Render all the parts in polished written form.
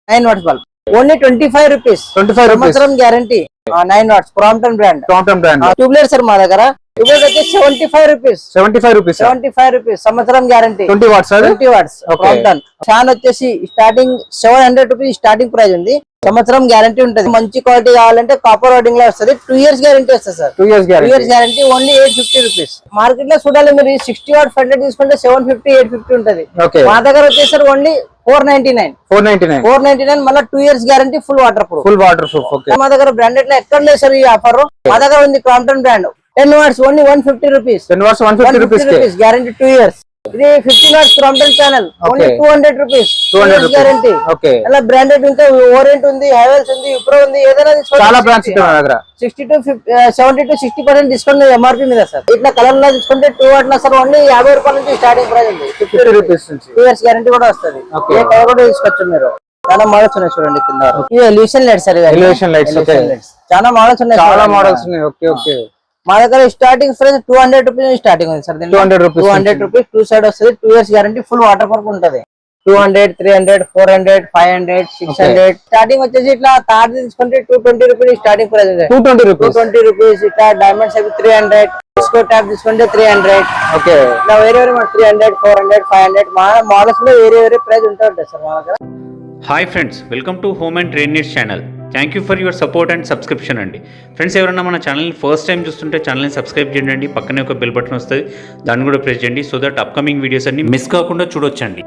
9 watts bulb. Only 25 rupees. 25 rupees. సంవత్సరం guarantee. 9 watts. Crompton brand. Crompton brand. Tubelight sir మా దగ్గర. Tubelight వచ్చి 75 rupees. 75 rupees. 75 rupees. సంవత్సరం guarantee. 20 watts sir. 20 watts. Crompton. Fan వచ్చేసి starting 700 rupees starting price ఉంది. సంవత్సరం guarantee ఉంటుంది. మంచి క్వాలిటీ కావాలంటే కాపర్ వైడింగ్ లో వస్తుంది. 2 years గ్యారంటీ వస్తుంది sir. 2 years guarantee only 850 rupees. Market లో చూడాలి మీరు 60 watt ఫెండర్ తీసుకుంటే 750 850 ఉంటది. మా దగ్గర వచ్చేసరి ఓన్లీ 499 మళ్ళీ 2 years guarantee full water proof. మా దగ్గర బ్రాండెడ్ లో ఎక్కడ లేదు సార్ ఈ ఆఫర్. మా దగ్గర ఉంది Crompton brand 10 watts only 150 rupees. 10 watts 150 rupees guarantee 2 years. ఇది 15 watts Crompton panel only 200 rupees. 200 guarantee. అలా బ్రాండెడ్ ఇంకా ఓరియంట్ ఉంది, హైవెల్స్ ఉంది, విప్రో ఉంది, ఏదైనా చాలా బ్రాండ్స్ ఉన్నాయి మా దగ్గర. 70 to 60% డిస్కౌంట్ ఎంఆర్పీ మీద సార్. ఇట్లా కలర్ లో తీసుకుంటే 2 watt లో సార్ ఓన్లీ 50 రూపాయల నుంచి స్టార్టింగ్ ప్రైస్ ఉంది. 50 rupees నుంచి 2 years గ్యారంటీ కూడా వస్తుంది. ఏ కలర్ కూడా తీసుకోవచ్చు మీరు. చాలా మోడల్స్ ఉన్నాయి చూడండి కింద. ఇవి elevation lights sir. Elevation lights చాలా మోడల్స్ ఉన్నాయి. చాలా మోడల్స్ ఉన్నాయి. ఓకే మా దగ్గర స్టార్టింగ్ ప్రైస్ 200 రూపీస్ స్టార్టింగ్ ఉంది సార్. 200 రూపీస్ 2 సైడ్ వస్తుంది. 2 years guarantee full water proof ఉంటుంది. 200 300 400 500 600 స్టార్టింగ్ వచ్చేసి ఇట్లా తాడు తీసుకుంటే 220 రూపీస్ స్టార్టింగ్ ప్రైస్ ఉంది. 220 రూపీస్. ఇట్లా డైమండ్స్ అవి 300, డిస్కో ట్యాప్ తీసుకుంటే 300. ఇట్లా వేరే 300 400 500 మా మోడల్స్ లో వేరే ప్రైస్ ఉంటాయి సార్ మా దగ్గర. Hi friends, welcome to home and trade needs channel. Thank you for your support and subscription అండి. ఫ్రెండ్స్, ఎవరైనా మన ఛానల్ని ఫస్ట్ టైం చూస్తుంటే ఛానల్ని సబ్స్క్రైబ్ చేయండి. పక్కనే ఒక బెల్ బటన్ వస్తుంది, దాన్ని కూడా ప్రెస్ చేయండి. సో దట్ అప్కమింగ్ వీడియోస్ అన్ని మిస్ కాకుండా చూడొచ్చండి.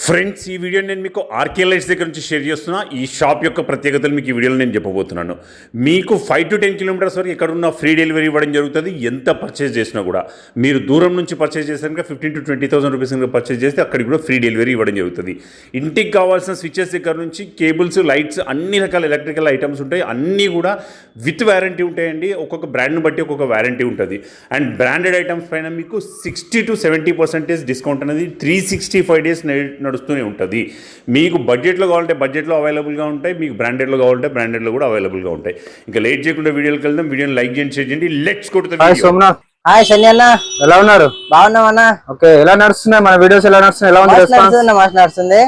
ఫ్రెండ్స్, ఈ వీడియో నేను మీకు ఆర్కే లైట్స్ దగ్గర నుంచి షేర్ చేస్తున్నా. ఈ షాప్ యొక్క ప్రత్యేకతలు మీకు ఈ వీడియోలో నేను చెప్పబోతున్నాను. మీకు 5 to 10 kilometers వరకు ఎక్కడున్న ఫ్రీ డెలివరీ ఇవ్వడం జరుగుతుంది. ఎంత పర్చేస్ చేసినా కూడా మీరు దూరం నుంచి పర్చేస్ చేసాక 15,000 to 20,000 రూపీస్ పర్చేస్ చేస్తే అక్కడికి కూడా ఫ్రీ డెలివరీ ఇవ్వడం జరుగుతుంది. ఇంటికి కావాల్సిన స్విచెస్ దగ్గర నుంచి కేబుల్స్, లైట్స్, అన్ని రకాల ఎలక్ట్రికల్ ఐటమ్స్ ఉంటాయి. అన్నీ కూడా విత్ వారంటీ ఉంటాయండి. ఒక్కొక్క బ్రాండ్ని బట్టి ఒక్కొక్క వారంటీ ఉంటుంది. అండ్ బ్రాండెడ్ ఐటమ్స్ పైన మీకు 60 to 70% డిస్కౌంట్ అనేది 365 days నడుస్తూనే ఉంటుంది. మీకు బడ్జెట్లో కావాలంటే బడ్జెట్లో అవైలబుల్గా ఉంటాయి. మీకు బ్రాండెడ్లో కావాలంటే బ్రాండెడ్లో కూడా అవైలబుల్గా ఉంటాయి. ఇంకా లేట్ చేయకుండా వీడియోకి వెళ్దాం. వీడియోని లైక్ చేయండి, షేర్ చేయండి. Let's go to the video. Somnath, hi Shani అన్న, ఎలా ఉన్నారు? బాగున్నామన్నా. ఓకే, ఎలా నడుస్తున్నాయి మన వీడియోస్? ఎలా నడుస్తున్నాయి? ఎలా ఉంది రెస్పాన్స్? నడుస్తుంది.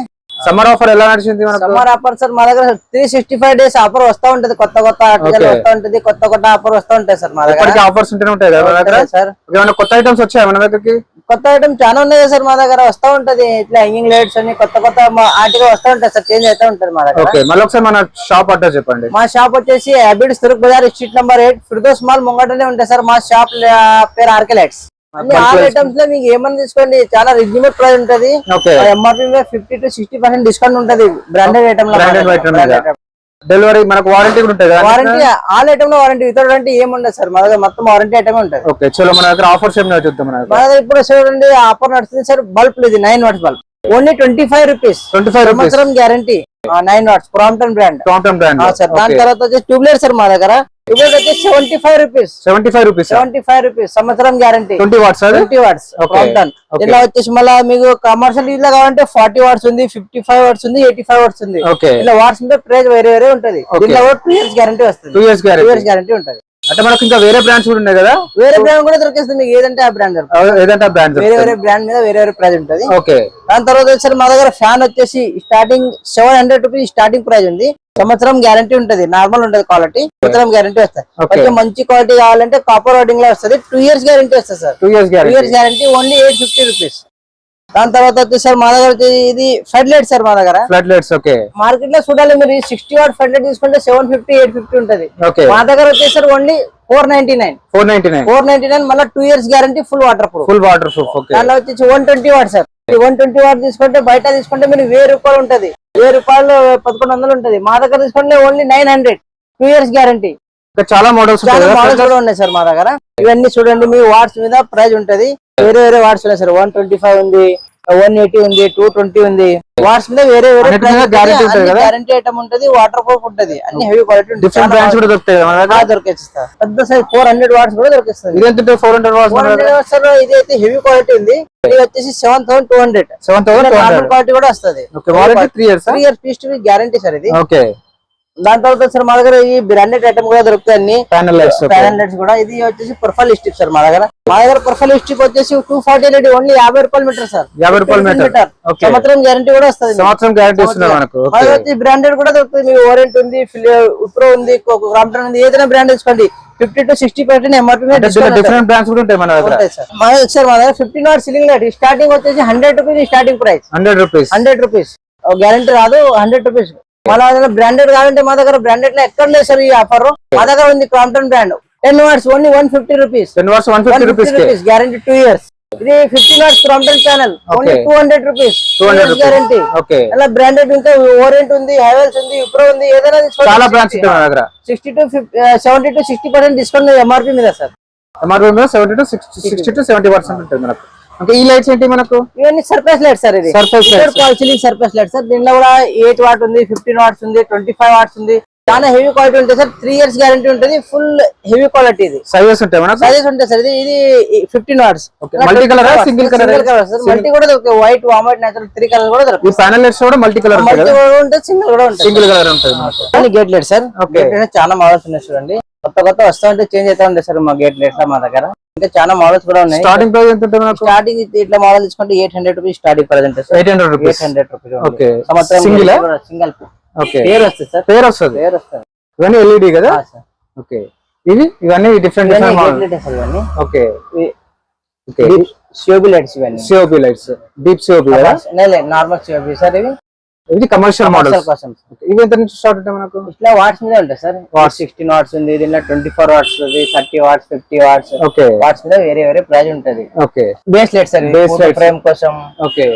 సమ్మర్ ఆఫర్ ఎలా నడిచింది? సమ్మర్ ఆఫర్ సార్ మా దగ్గర 365 days ఆఫర్ వస్తూ ఉంటది. కొత్త ఆర్టికల్ వస్తూ ఉంటది, కొత్త ఆఫర్ వస్తూ ఉంటాయి సార్ మా దగ్గర. ఆఫర్స్ ఉంటూనే ఉంటాయి కదా సార్. ఏమైనా కొత్త ఐటమ్స్ వచ్చాయి మన దగ్గరికి? కొత్త ఐటమ్ చాలా ఉన్నాయి సార్ మా దగ్గర. వస్తూ ఉంటది ఇట్లా హ్యాంగింగ్ లైట్స్ అని కొత్త ఆర్టికల్ వస్తూ ఉంటాయి సార్. చేంజ్ అవుతూ ఉంటది మా దగ్గర. ఓకే, మళ్ళీ ఒకసారి మన షాప్ అడ్రస్ చెప్పండి. మా షాప్ వచ్చేసి habits Turuk Bazar street number 8 Firdous mall ముంగటనే ఉంటాయి సార్. మా షాప్ పేరు ఆర్కే లైట్స్. అన్ని ఆల్ ఐటమ్స్ లో మీకు ఏమన్నా తీసుకోండి, చాలా రీజనబుల్ ప్రైస్ ఉంటది. ఎంఆర్పీ మీద 50 to 60% డిస్కౌంట్ ఉంటది. బ్రాండెడ్ ఐటమ్ డెలివరీ మనకు వారంటీ కూడా ఉంటుంది. వారంటీ ఆల్ ఐటమ్ లో వారంటీ, వితౌట్ వారంటీ ఏముండదు సార్ మా దగ్గర. మొత్తం వారంటీ ఐటమ్ ఉంటుంది. ఓకే, చలో మన దగ్గర ఆఫర్స్ ఏమైనా చూద్దాం. మన దగ్గర ఇప్పుడు చూడండి ఆఫర్ నడుస్తుంది సార్. బల్బ్ ఇది 9 watts బల్బ్ ఓన్లీ 25 rupees. సంవత్సరం guarantee. 9 watts Crompton brand sir. దాని తర్వాత వచ్చి ట్యూబ్లైట్ సార్ మా దగ్గర. ట్యూబ్లైట్ వచ్చి 75 rupees. సంవత్సరం గ్యారంటీ. 20 watts Crompton. ఇలా వచ్చేసి మళ్ళీ మీకు కమర్షియల్ ఇట్లా కావాలంటే 40 watts ఉంది, 55 watts ఉంది, 85 watts ఉంది. ఇలా వాట్స్ మీద ప్రైస్ వేరే ఉంటది. దీంట్లో 2 years గ్యారంటీ వస్తుంది. 2 years గ్యారంటీ ఉంటది. అంటే మనకు ఇంకా వేరే బ్రాండ్స్ కూడా ఉన్నాయి కదా? వేరే బ్రాండ్ కూడా దొరికేస్తుంది మీకు. ఏదంటే ఆ బ్రాండ్ వేరే బ్రాండ్ మీద వేరే ప్రైస్ ఉంటది. దాని తర్వాత వచ్చేసరి మా దగ్గర ఫ్యాన్ వచ్చేసి స్టార్టింగ్ 700 rupees స్టార్టింగ్ ప్రైస్ ఉంది. సంవత్సరం గ్యారంటీ ఉంటది. నార్మల్ ఉంటది క్వాలిటీ. సంవత్సరం గ్యారంటీ వస్తుంది. కొంచెం మంచి క్వాలిటీ కావాలంటే కాపర్ వైడింగ్ లో వస్తుంది. 2 years గ్యారంటీ వస్తుంది sir. 2 years guarantee only 850 rupees. దాని తర్వాత వచ్చేసరి మా దగ్గర ఇది ఫ్లడ్ లైట్ సార్. మా దగ్గర ఫ్లడ్ లైట్స్ మార్కెట్ లో చూడాలి మీరు 60 watt ఫ్లడ్ లైట్ తీసుకుంటే 750 850 ఉంటది. మా దగ్గర వచ్చేసరి ఓన్లీ 499 మళ్ళీ 2 years guarantee full water proof. దానిలో వచ్చేసి 120 watts సార్. 120 watts తీసుకుంటే బయట తీసుకుంటే మీరు 1000 రూపాయలు ఉంటది. 1000 రూపాయలు 1100 ఉంటది. మా దగ్గర తీసుకుంటే ఓన్లీ 900. 2 years guarantee. చాలా మోడల్స్ కూడా ఉన్నాయి సార్ మా దగ్గర. ఇవన్నీ చూడండి మీ వాట్స్ మీద ప్రైస్ ఉంటది. వేరే వాట్స్ ఉన్నాయి సార్. 125 ఉంది, 180 ఉంది, 220 ఉంది. వాట్స్ మీద వేరే గ్యారంటీ ఐటమ్ ఉంటది. వాటర్ ప్రూఫ్ ఉంటది. అన్ని హెవీ క్వాలిటీ దొరికేసి పెద్ద సైజ్ 400 watts కూడా దొరికిస్తుంది. 400 watts ఇది అయితే హెవీ క్వాలిటీ ఉంది. ఇది వచ్చేసి 7,200 క్వాలిటీ కూడా వస్తుంది. 3 years piece to piece guarantee sir ఇది. దాని తర్వాత సార్ మా దగ్గర ఈ బ్రాండెడ్ ఐటమ్ కూడా దొరుకుతాయి. ప్యానల్ లైట్స్ ప్యానల్ లైట్స్ కూడా. ఇది వచ్చేసి ప్రొఫైల్ స్టిక్ సార్ మా దగ్గర ప్రొఫైల్ స్టిక్ వచ్చేసి 240 LED ఓన్లీ 50 రూపాయలు మీటర్ సార్. 50 రూపాయలు మీటర్. సంవత్సరం గ్యారంటీ కూడా వస్తుంది. సంవత్సరం గ్యారంటీ ఇస్తున్నారు మనకు. బ్రాండెడ్ కూడా దొరుకుతుంది. మీకు ఓరెంట్ ఉంది, విప్రో ఉంది, క్రాంప్టన్ ఉంది. ఏదైనా బ్రాండ్ తీసుకోండి 50 to 60% ఎంఆర్పీ. డిఫరెంట్ బ్రాండ్స్ కూడా ఉంటాయి మన దగ్గర. మా దగ్గర 15 వాట్ సీలింగ్ లైట్ స్టార్టింగ్ వచ్చేసి 100 rupees starting price. 100 rupees guarantee రాదు. 100 రూపీస్. మన దగ్గర బ్రాండెడ్ కావాలంటే మా దగ్గర బ్రాండెడ్ లో ఎక్కడ లేదు సార్ ఈ ఆఫర్. మా దగ్గర ఉంది Crompton brand 10 watts only 150 rupees. 10 watts 150 rupees guarantee 2 years. ఇది 15 watts Crompton panel only 200 rupees guarantee. అలా బ్రాండెడ్ ఇంకా ఓరెంట్ ఉంది, హెవెల్స్ ఉంది, విప్రో ఉంది. ఏదైనా చాలా బ్రాండ్స్ ఉంటాయి మన దగ్గర. 70 to 60% డిస్కౌంట్ ఎంఆర్పీ మీద సార్. ఎంఆర్పీ మీద 60 to 70% ఉంటుంది మనకు. ఓకే, ఈ లైట్స్ ఏంటి మనకు? ఇవన్నీ సర్ఫేస్ లైట్ సార్. ఇది సీలింగ్ సర్ఫేస్ లైట్ సార్. దీనిలో కూడా 8 వాట్ ఉంది, 15 వాట్స్ ఉంది, 25 వాట్స్ ఉంది. చాలా హెవీ క్వాలిటీ ఉంటుంది సార్. 3 years గ్యారంటీ ఉంటుంది. Full heavy quality. ఇది సైజెస్ ఉంటాయి మనకు. సైజెస్ ఉంటాయి సార్. ఇది 15 watts. Multi colour single colour sir. Multi కూడా దొరుకుతాయి. వైట్, వామ్, నేచురల్ 3 కలర్ కూడా దొరుకుతాయి. ఈ ప్యానల్ లైట్స్ కూడా మల్టీ కలర్ ఉంటాయి. మల్టీ కూడా ఉంటుంది, సింగిల్ కూడా ఉంటుంది. సింగిల్ కలర్ ఉంటుంది. Gate light sir. Gate light చాలా మోడల్స్ ఉన్నాయి చూడండి. కొత్త వస్తా ఉంటే చేంజ్ అవుతా ఉంటాయి సార్ మా గేట్ లైట్స్ మా దగ్గర. ఇంకా చాలా మోడల్స్ కూడా ఉన్నాయి. స్టార్టింగ్ ప్రైస్ ఎంత ఉంటుంది మనకు? స్టార్టింగ్ ఇట్లా మోడల్ తీసుకుంటే 800 రూపీస్ స్టార్టింగ్ ప్రైస్ ఉంటుంది. 800 రూపీస్. ఓకే. సంవత్సరం సింగిల్. ఓకే. పేరు వస్తుంది సార్. పేరు వస్తుంది. ఇవన్నీ ఎల్ఈడి కదా? ఓకే. ఇవన్నీ డిఫరెంట్ ఇవన్నీ. ఓకే. ఓకే. సిఓబి లైట్స్ ఇవన్నీ. COB lights. డీప్ సిఓబి కదా? Normal COB sir. ఇది కమర్షియల్ మోడల్స్ కోసం. ఇవి ఎంత నుంచి స్టార్ట్ ఉంటాయి మనకు? ఇట్లా వాట్స్ మీద ఉంటాయి సార్. 16 వాట్స్ ఉంది, దీనిలో 24 వాట్స్ ఉంది, 30 వాట్స్, 50 వాట్స్. ఓకే. వాట్స్ మీద వేరే ప్రైస్ ఉంటది. Okay. Base light sir. Base frame కోసం. ఓకే.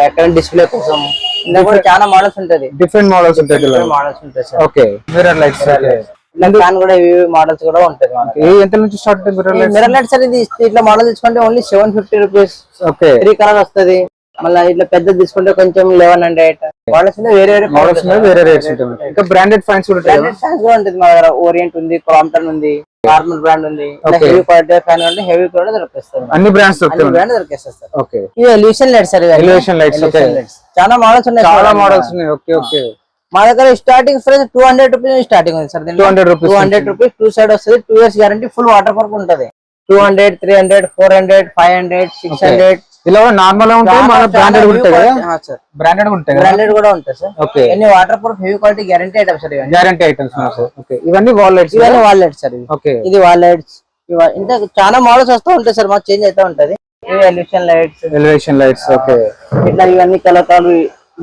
ఎక్కడ డిస్ప్లే కోసం. ఇందులో కూడా చాలా మోడల్స్ ఉంటది. డిఫరెంట్ మోడల్స్ ఉంటాయి. మోడల్స్ ఉంటాయి sir. Okay. Mirror lights. Fan కూడా ఇవి మోడల్స్ కూడా ఉంటది మనకి. ఎంత నుంచి స్టార్ట్ ఉంటాయి mirror lights? Mirror light sir ఇది ఇట్లా మోడల్ తీసుకుంటే ఓన్లీ 750 రూపీస్. ఓకే. 3 కలర్ వస్తది. మళ్ళీ ఇట్లా పెద్దది తీసుకుంటే కొంచెం 1100. మోడల్స్ మీద వేరే రేట్స్ ఉంటాయి. ఇంకా బ్రాండెడ్ ఫ్యాన్స్ కూడా ఉంటాయి. బ్రాండెడ్ ఫ్యాన్స్ కూడా ఉంటుంది మా దగ్గర. ఓరియంట్ ఉంది, క్రాంప్టన్ ఉంది, నార్మల్ బ్రాండ్ ఉంది. హెవీ క్వాలిటీ ఫ్యాన్ అంటే హెవీ కూడా దొరికిస్తారు. అన్ని బ్రాండ్స్ దొరుకుతాయి. బ్రాండ్ దొరికిస్తారు సార్. ఓకే. ఇవి elevation lights sir. Elevation lights. Okay. చాలా మోడల్స్ ఉన్నాయి. చాలా మోడల్స్ ఉన్నాయి. ఓకే. ఓకే. మా దగ్గర స్టార్టింగ్ ప్రైస్ 200 రూపీస్ స్టార్టింగ్ ఉంది సార్. 200 రూపీస్ 2 సైడ్ వస్తుంది. 2 years guarantee. Full waterproof ఉంటది. 200, 300, 400, 500, 600 ఇలా నార్మల్ ఉంటాయి. మన బ్రాండెడ్ ఉంటాయి కదా సార్. బ్రాండెడ్ ఉంటాయి. బ్రాండెడ్ కూడా ఉంటాయి సార్. ఓకే. అన్ని water proof heavy quality guarantee items sir. Guarantee items sir. Okay. ఇవన్నీ వాల్ లైట్స్. ఇవన్నీ వాల్ లైట్స్ సార్. ఓకే. ఇది వాల్ లైట్స్. ఇంకా చాలా మోడల్స్ వస్తూ ఉంటాయి సార్. మాకు చేంజ్ అవుతా ఉంటది. ఇవి elevation lights. Elevation lights. Okay. ఇట్లా ఇవన్నీ కలర్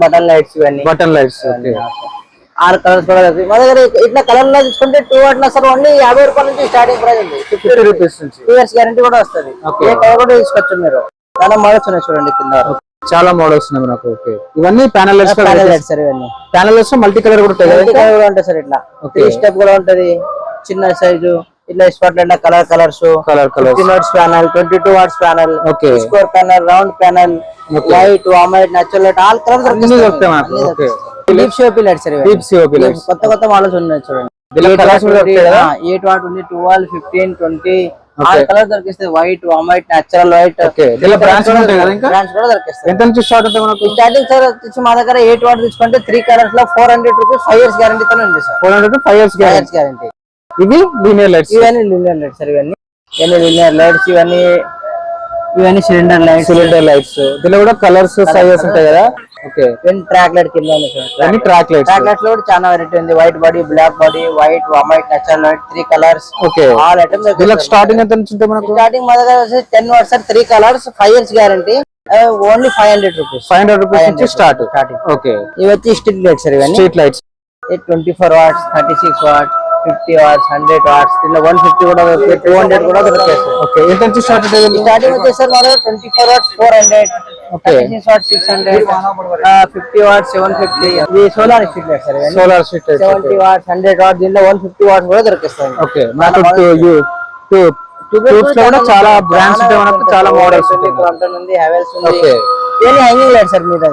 బటన్ లైట్స్. ఇవన్నీ బటన్ లైట్స్. ఓకే. 6 కలర్స్ కూడా మా దగ్గర. ఇట్లా కలర్ లో తీసుకుంటే 2 వాట్ సార్ ఓన్లీ 50 రూపాయల నుంచి స్టార్టింగ్ ప్రైస్ ఉంది. 50 రూపీస్ నుంచి 2 years గ్యారంటీ కూడా వస్తుంది. ఏ కలర్ కూడా తీసుకోవచ్చు మీరు. చాలా మోడల్స్ ఉన్నాయి చూడండి కింద. చాలా మోడల్స్ ఉన్నాయి మనకు. ఓకే. ఇవన్నీ ప్యానల్ లైట్స్. సార్ ఇవన్నీ ప్యానల్ లైట్స్ మల్టీ కలర్ కూడా ఉంటాయి. మల్టీ కలర్ కూడా ఉంటాయి సార్. ఇట్లా 3 స్టెప్ కూడా ఉంటది. చిన్న సైజు ఇట్లా spot light colours. 15 watts panel, 22 watts panel, square panel, round panel, white, white, natural light, all colours దొరుకుతాయి మనకు. Okay. Deep COB lights sir. Deep COB lights. కొత్త మోడల్స్ ఉన్నాయి చూడండి. 8 వాట్ ఉంది, 12, 15, 20 ఆల్ కలర్ దొరికిస్తాయి. White, white, natural white. Okay. ఇలా brands ఉంటాయి కదా. ఇంకా బ్రాండ్స్ కూడా దొరికిస్తాయి. ఎంత నుంచి స్టార్ట్ అవుతాయి మనకు? స్టార్టింగ్ సార్ వచ్చి మా దగ్గర 8 వాట్ తీసుకుంటే 3 కలర్స్ లో 400 రూపీస్ 5 years గ్యారంటీ తో ఉంది సార్. 400 to 5 years guarantee. ఇవి లీనియర్ లైట్స్. ఇవన్నీ లీనియర్ లైట్స్ సార్. ఇవన్నీ లీనియర్ లైట్స్. ఇవన్నీ సిలిండర్ లైట్స్. దీనిలో కూడా కలర్స్ సైజెస్ ఉంటాయి కదా. ఓకే. ట్రాక్ లైట్ కింద ట్రాక్ లైట్స్. ట్రాక్ లైట్స్ లో కూడా చాలా వెరైటీ ఉంది. White body, black body, white, white, natural light, 3 colours. Okay. All items. దీనికి స్టార్టింగ్ ఎంత నుంచి ఉంటాయి మనకు? స్టార్టింగ్ మా దగ్గర 10 watts sir. 3 colours 5 years guarantee. Only 500 rupees. 500 rupees నుంచి స్టార్ట్. ఓకే. ఇవి వచ్చి స్ట్రీట్ లైట్స్ సార్. ఇవన్నీ street lights. 24 watts, 36 watts, 50 watts, 100 watts. దీనిలో 150 కూడా దొరుకుతాయి, 200 కూడా దొరుకుతాయి. ఓకే. ఎంత నుంచి స్టార్ట్ అవుతుంది? స్టార్టింగ్ వచ్చేసి సార్ మా దగ్గర 24 వాట్స్ 400, 36 వాట్స్ 600, 50 వాట్స్ 750. ఇది solar street light sir. Solar street light. 70 watts, 100 watts. దీనిలో 150 వాట్స్ కూడా దొరికిస్తాయి. ఓకే. మనకు ట్యూబ్స్ లో కూడా చాలా బ్రాండ్స్ ఉంటాయి మనకు. చాలా మోడల్స్ ఉంటాయి. క్రాంప్టన్ ఉంది, హెవెల్స్ ఉంది. ఓకే. ఇవన్నీ హ్యాంగింగ్ లైట్ సార్. మీద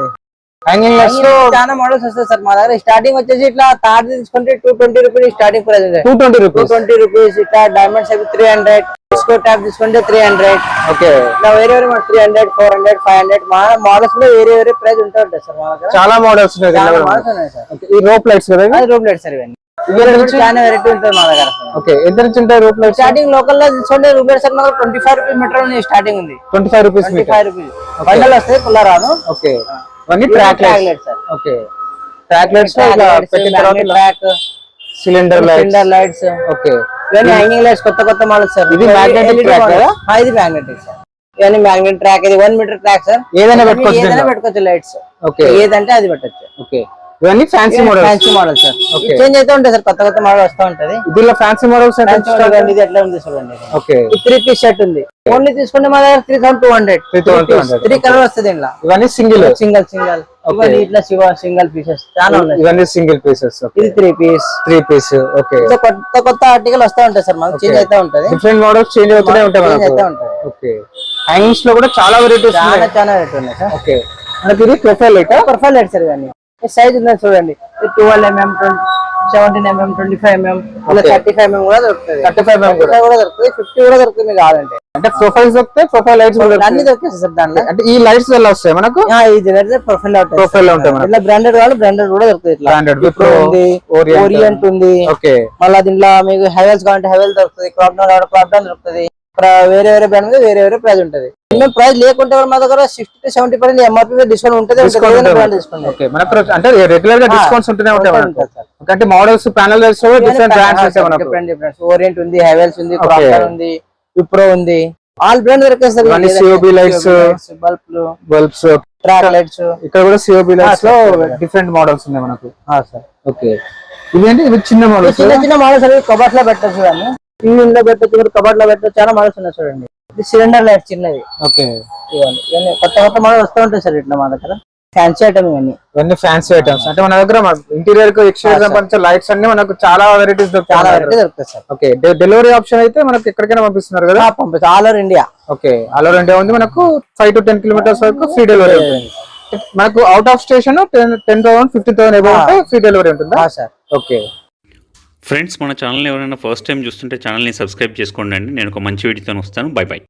హ్యాంగింగ్ లైట్స్ లో చాలా మోడల్స్ వస్తాయి సార్ మా దగ్గర. స్టార్టింగ్ వచ్చేసి ఇట్లా తాడు తీసుకుంటే 220 రూపీస్ స్టార్టింగ్ ప్రైస్. 220 రూపీస్. ఇట్లా డైమండ్స్ అవి 300. డిస్కో ట్యాప్ తీసుకుంటే 300. ఓకే. ఇట్లా వేరే 300, 400, 500 మా మోడల్స్ లో వేరే ప్రైస్ ఉంటాయి సార్ మా దగ్గర. చాలా మోడల్స్ ఉన్నాయి. మోడల్స్ ఉన్నాయి సార్. ఈ రోప్ లైట్స్ కదా. Rope lights sir. ఇవన్నీ చాలా వెరైటీ ఉంటుంది మా దగ్గర. ఓకే, ఎంత నుంచి ఉంటాయి రూప్ లైట్స్? స్టార్టింగ్ లోకల్ లో తీసుకోండి రూప్ లైట్స్ 25 రూపీస్ మీటర్ ఉంది స్టార్టింగ్ ఉంది. 25 రూపీస్ 25 రూపీస్ బండల్ వస్తాయి, కుల్ల రాదు. ఓకే, ఇవన్నీ track lights sir. Okay, track lights పెట్టిన తర్వాత ట్రాక్ సిలిండర్ లైట్స్. ఓకే, ఇవన్నీ హ్యాంగింగ్ లైట్స్ కొత్త మోడల్స్ సార్. ఇది మ్యాగ్నెటిక్ ట్రాక్ కదా? ఇది మ్యాగ్నెటిక్ సార్. ఇవన్నీ మ్యాగ్నెటిక్ ట్రాక్, ఇది 1 మీటర్ ట్రాక్ సార్. ఏదైనా పెట్టుకోవచ్చు లైట్స్. ఓకే, ఏదంటే అది పెట్టచ్చు. ఓకే, ఇవన్నీ ఫ్యాన్సీ మోడల్ సార్. చేంజ్ అయితే ఉంటాయి సార్, కొత్త మోడల్ వస్తా ఉంటది. దీనిలో ఫ్యాన్సీ మోడల్స్ ఇది ఎట్లా ఉంది చూడండి. ఓకే, 3 పీస్ సెట్ ఉంది. ఓన్లీ తీసుకుంటే మా దగ్గర 3200. 3 కలర్ వస్తుంది ఇంట్లో. ఇవన్నీ సింగిల్ ఇవన్నీ ఇట్లా సింగిల్ పీసెస్ చాలా ఉన్నాయి. ఇవన్నీ సింగిల్ పీసెస్. ఇది 3 పీస్. ఓకే, కొత్త ఆర్టికల్ వస్తా ఉంటాయి సార్, మనకి చేంజ్ అయితే ఉంటది. డిఫరెంట్ మోడల్స్ చేంజ్ అవుతూనే ఉంటాయి. ఓకే, హ్యాంగింగ్స్ లో కూడా చాలా వెరైటీస్ చాలా వెరైటీ ఉన్నాయి సార్. ఓకే, మనకి ఇది ప్రొఫైల్ లైట్ సార్. ఇవన్నీ సైజ్ ఉందని చూడండి. 12 mm, 17 mm, 25 mm, 35 mm కూడా దొరుకుతుంది. 35 mm కూడా దొరుకుతుంది, 50 కూడా దొరుకుతుంది కావాలంటే. అంటే ప్రొఫైల్స్ దొరుకుతాయి, ప్రొఫైల్ లైట్స్ అన్ని దొరికేస్తాయి సార్ దాంట్లో. అంటే ఈ లైట్స్ ఎలా వస్తాయి మనకు? ఇది ప్రొఫైల్ ఉంటాయి మనకు. ఇట్లా బ్రాండెడ్ వాళ్ళు బ్రాండెడ్ కూడా దొరుకుతుంది. ఇట్లా బ్రాండెడ్ విప్రో ఉంది, ఓరియంట్ ఉంది. ఓకే, మళ్ళీ దీంట్లో మీకు హెవెల్స్ కావాలంటే హెవెల్ దొరుకుతుంది, క్రాప్ డౌన్ దొరుకుతుంది. వేరే బ్రాండ్ మీద వేరే ప్రైస్ ఉంటది. మేము ప్రైస్ లేకుంటే మా దగ్గర 60 to 70% ఎంఆర్పీ డిస్కౌంట్ ఉంటుంది. మనకు అంటే రెగ్యులర్ గా డిస్కౌంట్స్ ఉంటూనే ఉంటాయి. అంటే models panel lights different brands different Orient ఉంది, హెవెల్స్ ఉంది, క్రాప్ డౌన్ ఉంది, విప్రో ఉంది. ఆల్ బ్రాండ్ దొరికేస్తారు. COB lights, bulbs, track lights. ఇక్కడ కూడా సిఓబి లైట్స్ లో డిఫరెంట్ మోడల్స్ ఉన్నాయి మనకు. ఓకే, ఇవేంటి ఇవి చిన్న మోడల్స్? చిన్న మోడల్స్ అవి కబర్స్ లో పెట్టచ్చు, కానీ టీవీ లో పెట్టచ్చు, కబర్డ్ లో పెట్టచ్చు. చాలా మోడల్స్ ఉన్నాయి చూడండి. ఇది సిలిండర్ లైట్ చిన్నది. ఓకే, ఇవన్నీ కొత్త మోడల్ వస్తూ ఉంటాయి సార్ ఇట్లా మా దగ్గర. ఫ్యాన్సీ ఐటమ్ ఇవన్నీ ఫ్యాన్సీ ఐటమ్స్. అంటే మన దగ్గర ఇంటీరియర్ కు ఎక్స్టీరియర్ సంబంధించిన లైట్స్ అన్ని మనకు చాలా వెరైటీస్ దొరుకుతాయి సార్. ఓకే, డెలివరీ ఆప్షన్ అయితే మనకు ఎక్కడికైనా పంపిస్తున్నారు కదా? పంపిస్తాం, all over India. Okay, all over India ఉంది. మనకు 5 to 10 kilometers వరకు ఫ్రీ డెలివరీ ఉంటుంది. మనకు అవుట్ ఆఫ్ స్టేషన్ 10,000 15,000 ఎబో ఉంటే ఫ్రీ డెలివరీ ఉంటుందా సార్? ఓకే ఫ్రెండ్స్, మన ఛానల్ని ఎవరైనా ఫస్ట్ టైం చూస్తుంటే ఛానల్ని సబ్స్క్రైబ్ చేసుకోండి. నేను ఒక మంచి వీడియోతో వస్తాను. బై.